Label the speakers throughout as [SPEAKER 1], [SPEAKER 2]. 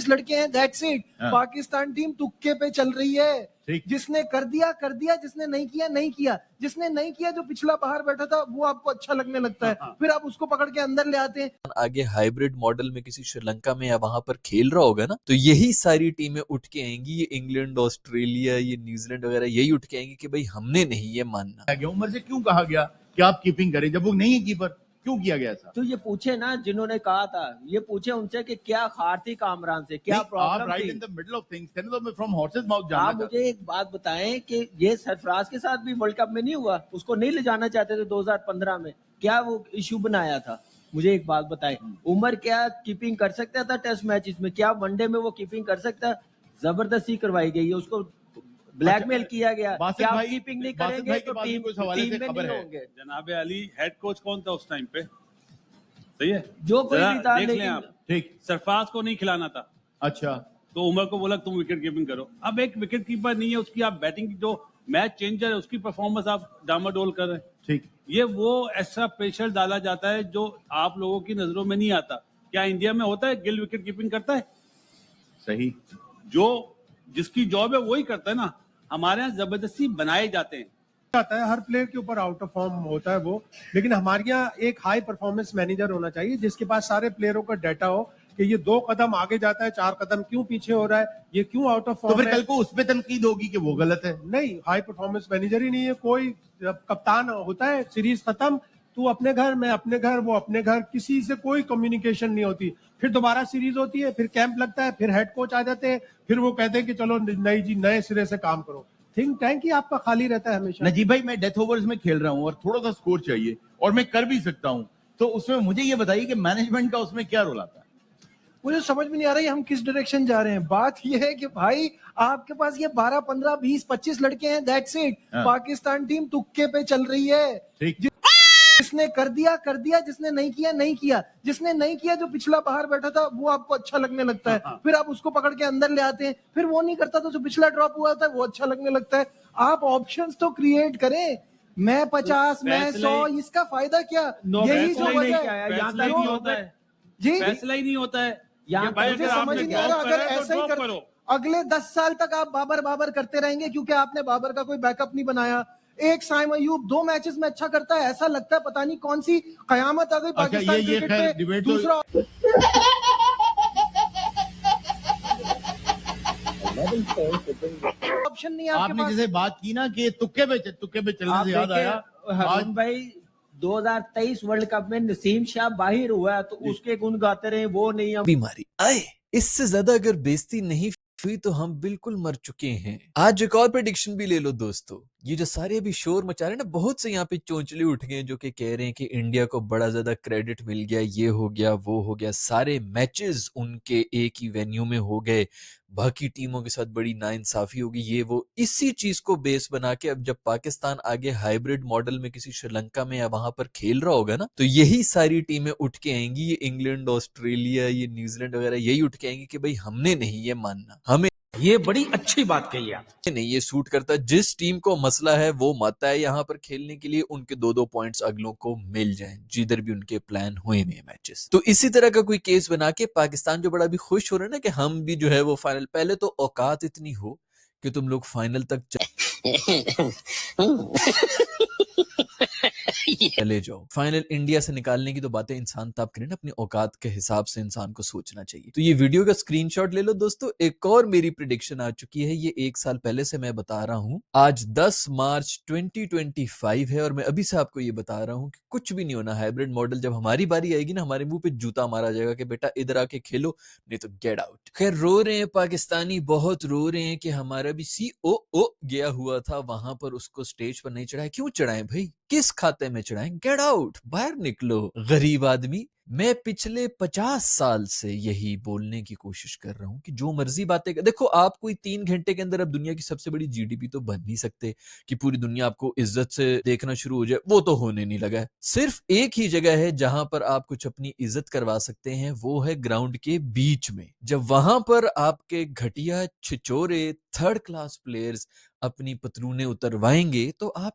[SPEAKER 1] लड़के हैं, that's it. Pakistan team तुक्के पे चल रही है। जिसने कर दिया, जिसने नहीं किया नहीं किया, जिसने नहीं किया जो पिछला बाहर बैठा था वो आपको अच्छा लगने लगता है, फिर आप उसको पकड़ के अंदर ले आते हैं।
[SPEAKER 2] आगे हाइब्रिड मॉडल में किसी श्रीलंका में या वहां पर खेल रहा होगा ना, तो यही सारी टीमें उठ के आएंगी, ये इंग्लैंड, ऑस्ट्रेलिया, ये न्यूजीलैंड वगैरह यही उठ के आएंगी कि भाई हमने नहीं ये मानना।
[SPEAKER 3] उमर से क्यों कहा गया कि आप कीपिंग करें जब वो नहीं है कीपर, क्यों किया गया था?
[SPEAKER 4] तो ये पूछे ना जिन्होंने कहा था, ये पूछे उनसे कि क्या खार थी कामरान से, क्या प्रॉब्लम थी।
[SPEAKER 3] Right in the middle of things, can you from horses mouth जानना।
[SPEAKER 4] आप मुझे एक बात बताएं कि ये सरफराज के साथ भी वर्ल्ड कप में नहीं हुआ, उसको नहीं ले जाना चाहते थे 2015 में, क्या वो इशू बनाया था? मुझे एक बात बताएं, उमर क्या कीपिंग कर सकता था टेस्ट मैचेस में? क्या वनडे में वो कीपिंग कर सकता? जबरदस्ती करवाई गई है, उसको ब्लैकमेल किया गया। क्या आप कीपिंग नहीं करेंगे तो टीम में नहीं होंगे।
[SPEAKER 5] जनाब अली हेड कोच कौन था उस टाइम पे? सही है,
[SPEAKER 4] जो कोई भी था,
[SPEAKER 5] देख लें आप।
[SPEAKER 3] ठीक,
[SPEAKER 5] सरफराज को नहीं खिलाना था।
[SPEAKER 3] अच्छा,
[SPEAKER 5] तो उमर को बोला तुम विकेट कीपिंग करो। अब एक विकेट कीपर नहीं है, उसकी आप बैटिंग, जो मैच चेंजर है उसकी परफॉर्मेंस आप डामाडोल कर रहे हैं।
[SPEAKER 3] ठीक,
[SPEAKER 5] ये वो ऐसा प्रेशर डाला जाता है जो आप लोगों की नजरों में नहीं आता। क्या इंडिया में होता है गिल विकेट कीपिंग करता है?
[SPEAKER 3] सही,
[SPEAKER 5] जो जिसकी जॉब है वही करता है ना। हमारे यहाँ जबरदस्ती बनाए जाते हैं।
[SPEAKER 1] आता है हर प्लेयर के ऊपर आउट ऑफ फॉर्म होता है वो, लेकिन हमारे यहाँ एक हाई परफॉर्मेंस मैनेजर होना चाहिए जिसके पास सारे प्लेयरों का डाटा हो कि ये 2 कदम आगे जाता है, 4 कदम क्यों पीछे हो रहा है, ये क्यों आउट ऑफ फॉर्म
[SPEAKER 3] तो फिर कल को उस पे तनकीद होगी कि वो गलत है।
[SPEAKER 1] नहीं, हाई परफॉर्मेंस मैनेजर ही नहीं है कोई। कप्तान होता है, सीरीज खत्म, तू अपने घर, मैं अपने घर, वो अपने घर, किसी से कोई कम्युनिकेशन नहीं होती। फिर दोबारा सीरीज होती है, फिर कैंप लगता है, फिर हेड कोच आ जाते हैं, फिर वो कहते हैं कि चलो नई जी नए सिरे से काम करो। थिंक टैंक ही आपका खाली रहता है हमेशा।
[SPEAKER 3] नजीब भाई, मैं डेथ ओवर्स में खेल रहा हूँ और थोड़ा सा स्कोर चाहिए और मैं कर भी सकता हूँ, तो उसमें मुझे ये बताइए कि मैनेजमेंट का उसमें क्या रोल आता है?
[SPEAKER 1] मुझे समझ में नहीं आ रहा है हम किस डायरेक्शन जा रहे हैं। बात ये है कि भाई आपके पास ये 12, 15, 20, 25 लड़के हैं, दैट्स इट। पाकिस्तान टीम तुक्के पे चल रही है। जिसने कर दिया, जिसने नहीं किया नहीं किया, जिसने नहीं किया जो पिछला बाहर बैठा था वो आपको अच्छा लगने लगता है, फिर आप उसको पकड़ के अंदर ले आते हैं, फिर वो नहीं करता तो जो पिछला ड्रॉप हुआ था वो अच्छा लगने लगता है। आप ऑप्शंस तो क्रिएट करें। मैं 50, मैं 100, इसका फायदा क्या? यही जो वजह है जी,
[SPEAKER 5] फैसला ही नहीं होता है।
[SPEAKER 1] मुझे समझ नहीं आ रहा। अगर ऐसा ही करो अगले 10 साल तक आप बाबर करते रहेंगे क्योंकि आपने बाबर का कोई बैकअप नहीं बनाया। एक साइम अयूब 2 मैचेस में अच्छा करता है, ऐसा लगता है पता नहीं कौन सी कयामत आ गई पाकिस्तान क्रिकेट पे। दूसरा ऑप्शन नहीं है आपके
[SPEAKER 3] आपने
[SPEAKER 1] पास।
[SPEAKER 3] जैसे बात की ना कि तुक्के पे चलने से याद आया,
[SPEAKER 4] हारून भाई 2023 वर्ल्ड कप में नसीम शाह बाहिर हुआ तो उसके गुण गाते रहे, वो नहीं हम
[SPEAKER 2] बीमारी आए, इससे ज्यादा अगर बेइज्जती नहीं हुई तो हम बिल्कुल मर चुके हैं। आज एक और प्रेडिक्शन भी ले लो दोस्तों। ये जो सारे अभी शोर मचा रहे हैं ना, बहुत से यहाँ पे चोंचले उठ गए जो कि कह रहे हैं कि इंडिया को बड़ा ज्यादा क्रेडिट मिल गया, ये हो गया वो हो गया, सारे मैचेस उनके एक ही वेन्यू में हो गए, बाकी टीमों के साथ बड़ी नाइंसाफी होगी, ये वो। इसी चीज को बेस बना के अब जब पाकिस्तान आगे हाइब्रिड मॉडल में किसी श्रीलंका में या वहां पर खेल रहा होगा ना, तो यही सारी टीमें उठ के आएंगी, ये इंग्लैंड, ऑस्ट्रेलिया, ये न्यूजीलैंड वगैरह यही उठ के आएंगी कि भाई हमने नहीं ये मानना, हमें
[SPEAKER 6] ये बड़ी अच्छी बात कही आप।
[SPEAKER 2] नहीं ये सूट करता। जिस टीम को मसला है वो मत है यहाँ पर खेलने के लिए, उनके 2-2 पॉइंट्स अगलों को मिल जाएं जिधर भी उनके प्लान हुए हुए मैचेस। तो इसी तरह का कोई केस बना के पाकिस्तान जो बड़ा भी खुश हो रहा है ना कि हम भी जो है वो फाइनल, पहले तो औकात इतनी हो कि तुम लोग फाइनल तक चले जाओ। फाइनल इंडिया से निकालने की तो बातें इंसान तब करें ना, अपनी औकात के हिसाब से इंसान को सोचना चाहिए। तो ये वीडियो का स्क्रीनशॉट ले लो दोस्तों। एक और मेरी प्रेडिक्शन आ चुकी है, ये 1 साल पहले से मैं बता रहा हूं। आज 10 मार्च 2025 है और मैं अभी से आपको ये बता रहा हूं कि कुछ भी नहीं होना। हाइब्रिड मॉडल जब हमारी बारी आएगी ना, हमारे मुंह पे जूता मारा जाएगा कि बेटा इधर आके खेलो, नहीं तो गेट आउट। खैर रो रहे हैं पाकिस्तानी, बहुत रो रहे हैं कि हमारा भी COO गया हुआ था वहां पर, उसको स्टेज पर नहीं चढ़ाया। क्यों चढ़ाएं भाई, किस खाते में चढ़ाएं? गेट आउट, बाहर निकलो गरीब आदमी। मैं पिछले 50 साल से यही बोलने की कोशिश कर रहा हूं कि जो मर्जी बातें कर, देखो आप कोई 3 घंटे के अंदर अब दुनिया की सबसे बड़ी GDP तो बन नहीं सकते कि पूरी दुनिया आपको इज्जत से देखना शुरू हो जाए, वो तो होने नहीं लगा है। सिर्फ एक ही जगह है जहां पर आप कुछ अपनी इज्जत करवा सकते हैं, वो है ग्राउंड के बीच में। जब वहां पर आपके घटिया छिचोरे 3rd क्लास प्लेयर्स अपनी पतलूने उतरवाएंगे तो आप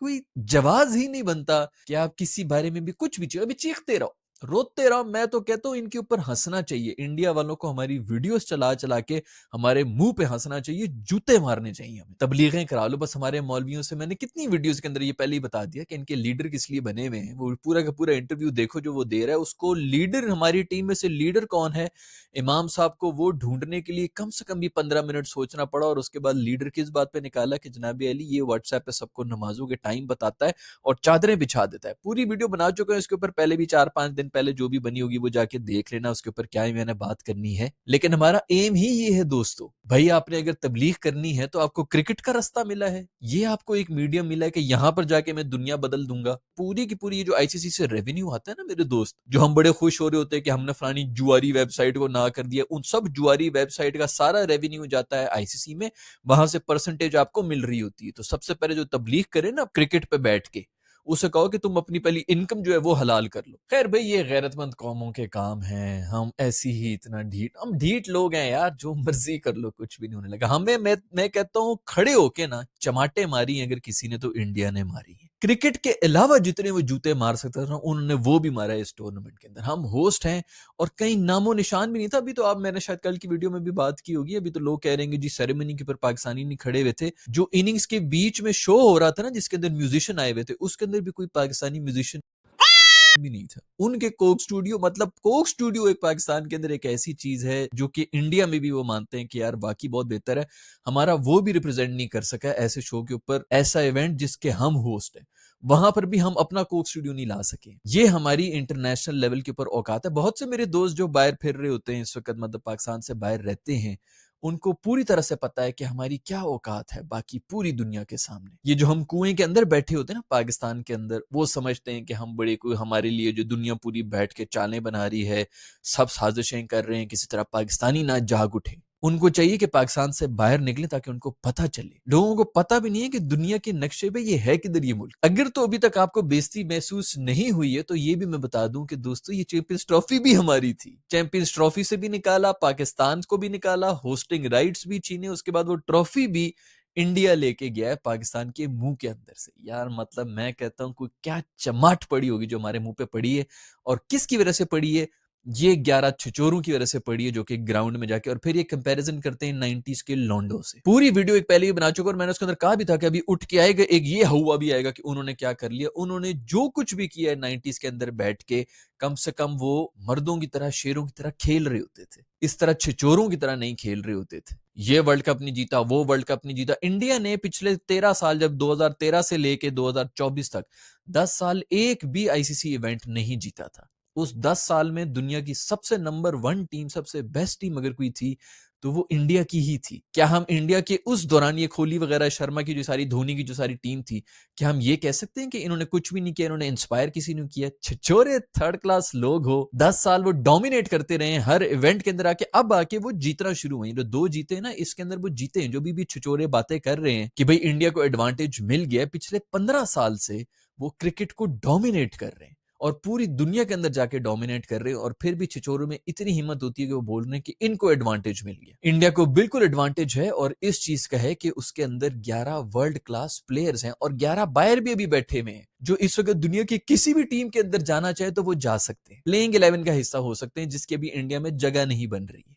[SPEAKER 2] कोई जवाब ही नहीं बनता कि आप किसी बारे में भी कुछ भी अभी चीखते रहो, रोते रहो। मैं तो कहता हूं इनके ऊपर हंसना चाहिए। इंडिया वालों को हमारी वीडियोस चला चला के हमारे मुंह पे हंसना चाहिए, जूते मारने चाहिए हमें। तबलीगें करा लो बस हमारे मौलवियों से। मैंने कितनी वीडियोस के अंदर ये पहले ही बता दिया कि इनके लीडर किस लिए बने हुए हैं। वो पूरा का पूरा इंटरव्यू देखो जो वो दे रहा है, उसको लीडर, हमारी टीम में से लीडर कौन है, इमाम साहब को वो ढूंढने के लिए कम से कम भी 15 मिनट सोचना पड़ा। और उसके बाद लीडर किस बात पे निकाला कि जनाब अली ये व्हाट्सएप पे सबको नमाजों के टाइम बताता है और चादरें बिछा देता है। पूरी वीडियो बना चुके हैं इसके ऊपर, पहले भी 4-5 दिन पहले जो भी बनी होगी वो जाके देख लेना, उसके ऊपर क्या ही मैंने बात करनी है। लेकिन हमारा एम ही ये है दोस्तों, भाई आपने अगर तबलीग करनी है तो आपको क्रिकेट का रास्ता मिला है, ये आपको एक मीडियम मिला है कि यहां पर जाके मैं दुनिया बदल दूंगा। पूरी की पूरी ये जो आईसीसी से रेवेन्यू आता है ना मेरे दोस्त, जो हम बड़े खुश हो रहे होते हैं कि हमने फलानी जुआरी वेबसाइट को ना कर दिया, उन सब जुआरी वेबसाइट का सारा रेवेन्यू जाता है आईसीसी में, वहां से परसेंटेज आपको मिल रही होती है। तो सबसे पहले जो तबलीग करे ना क्रिकेट पे बैठ के, उसे कहो कि तुम अपनी पहली इनकम जो है वो हलाल कर लो। खैर भाई ये गैरतमंद कौमों के काम हैं, हम ऐसी ही इतना ढीठ, हम ढीठ लोग हैं यार, जो मर्जी कर लो कुछ भी नहीं होने लगा हमें। मैं कहता हूँ खड़े होके ना चमाटे मारी हैं अगर किसी ने तो इंडिया ने मारी है। क्रिकेट के अलावा जितने वो जूते मार सकता था उन्होंने वो भी मारा है इस टूर्नामेंट के अंदर। हम होस्ट हैं और कहीं नामो निशान भी नहीं था। अभी तो आप, मैंने शायद कल की वीडियो में भी बात की होगी, अभी तो लोग कह रहे हैं जी सेरेमनी के ऊपर पाकिस्तानी नहीं खड़े हुए थे। जो इनिंग्स के बीच में शो हो रहा था ना जिसके अंदर म्यूजिशियन आए हुए थे, उसके अंदर भी कोई पाकिस्तानी म्यूजिशियन भी नहीं था। उनके कोक स्टूडियो, मतलब कोक स्टूडियो एक पाकिस्तान के अंदर एक ऐसी चीज है जो कि इंडिया में भी वो मानते हैं कि यार बाकी बहुत बेहतर है, हमारा वो भी रिप्रेजेंट नहीं कर सका ऐसे शो के ऊपर, ऐसा इवेंट जिसके हम होस्ट हैं, वहां पर भी हम अपना कोक स्टूडियो नहीं ला सके। ये हमारी इंटरनेशनल लेवल के ऊपर औकात है। बहुत से मेरे दोस्त जो बाहर फिर रहे होते हैं इस वक्त, मतलब पाकिस्तान से बाहर रहते हैं, उनको पूरी तरह से पता है कि हमारी क्या औकात है बाकी पूरी दुनिया के सामने। ये जो हम कुएं के अंदर बैठे होते हैं ना पाकिस्तान के अंदर, वो समझते हैं कि हम बड़े कोई, हमारे लिए जो दुनिया पूरी बैठ के चालें बना रही है, सब साजिशें कर रहे हैं, किसी तरह पाकिस्तानी ना जाग उठे। उनको चाहिए कि पाकिस्तान से बाहर निकले ताकि उनको पता चले। लोगों को पता भी नहीं है कि दुनिया के नक्शे पे ये है किधर ये मुल्क। अगर तो अभी तक आपको बेइज्जती महसूस नहीं हुई है तो ये भी मैं बता दूं कि दोस्तों ये चैंपियंस ट्रॉफी भी हमारी थी। चैंपियंस ट्रॉफी से भी निकाला, पाकिस्तान को भी निकाला, होस्टिंग राइट्स भी छीने, उसके बाद वो ट्रॉफी भी इंडिया लेके गया है पाकिस्तान के मुंह के अंदर से। यार मतलब मैं कहता हूं कोई क्या चमाट पड़ी होगी जो हमारे मुंह पे पड़ी है, और किसकी वजह से पड़ी है, ये 11 छिचोरों की वजह से पड़ी है जो कि ग्राउंड में जाके, और फिर ये कंपैरिजन करते हैं 90s के लॉन्डो से। पूरी वीडियो एक पहले ही बना चुका और मैंने उसके अंदर कहा भी था कि अभी उठ के आएगा एक ये हुआ भी आएगा कि उन्होंने क्या कर लिया। उन्होंने जो कुछ भी किया है 90s के अंदर बैठ के, कम से कम वो मर्दों की तरह, शेरों की तरह खेल रहे होते थे, इस तरह छिचोरों की तरह नहीं खेल रहे होते थे। ये वर्ल्ड कप नहीं जीता, वो वर्ल्ड कप नहीं जीता। इंडिया ने पिछले 13 साल, जब 2013 से लेके 2024 तक 10 साल एक भी आईसीसी इवेंट नहीं जीता था। उस 10 साल में दुनिया की सबसे नंबर 1 टीम, सबसे बेस्ट टीम अगर कोई थी तो वो इंडिया की ही थी। क्या हम इंडिया के उस दौरान, ये कोहली वगैरह, शर्मा की जो सारी, धोनी की जो सारी टीम थी, क्या हम ये कह सकते हैं कि इन्होंने कुछ भी नहीं किया, इन्होंने इंस्पायर किसी ने किया? छिछोरे थर्ड क्लास लोग हो। 10 साल वो डोमिनेट करते रहे हर इवेंट के अंदर आके, अब आके वो जीतना शुरू हुए। जो 2 जीते हैं ना इसके अंदर, वो जीते हैं। जो भी छिछोरे बातें कर रहे हैं कि भाई इंडिया को एडवांटेज मिल गया, पिछले 15 साल से वो क्रिकेट को डोमिनेट कर रहे हैं और पूरी दुनिया के अंदर जाके डोमिनेट कर रहे हैं, और फिर भी छिछोरों में इतनी हिम्मत होती है कि वो बोल रहे हैं कि इनको एडवांटेज मिल गया। इंडिया को बिल्कुल एडवांटेज है, और इस चीज का है कि उसके अंदर 11 वर्ल्ड क्लास प्लेयर्स हैं और 11 बायर भी अभी बैठे हुए हैं जो इस वक्त दुनिया की किसी भी टीम के अंदर जाना चाहे तो वो जा सकते हैं, प्लेइंग 11 का हिस्सा हो सकते हैं, जिसके भी इंडिया में जगह नहीं बन रही है।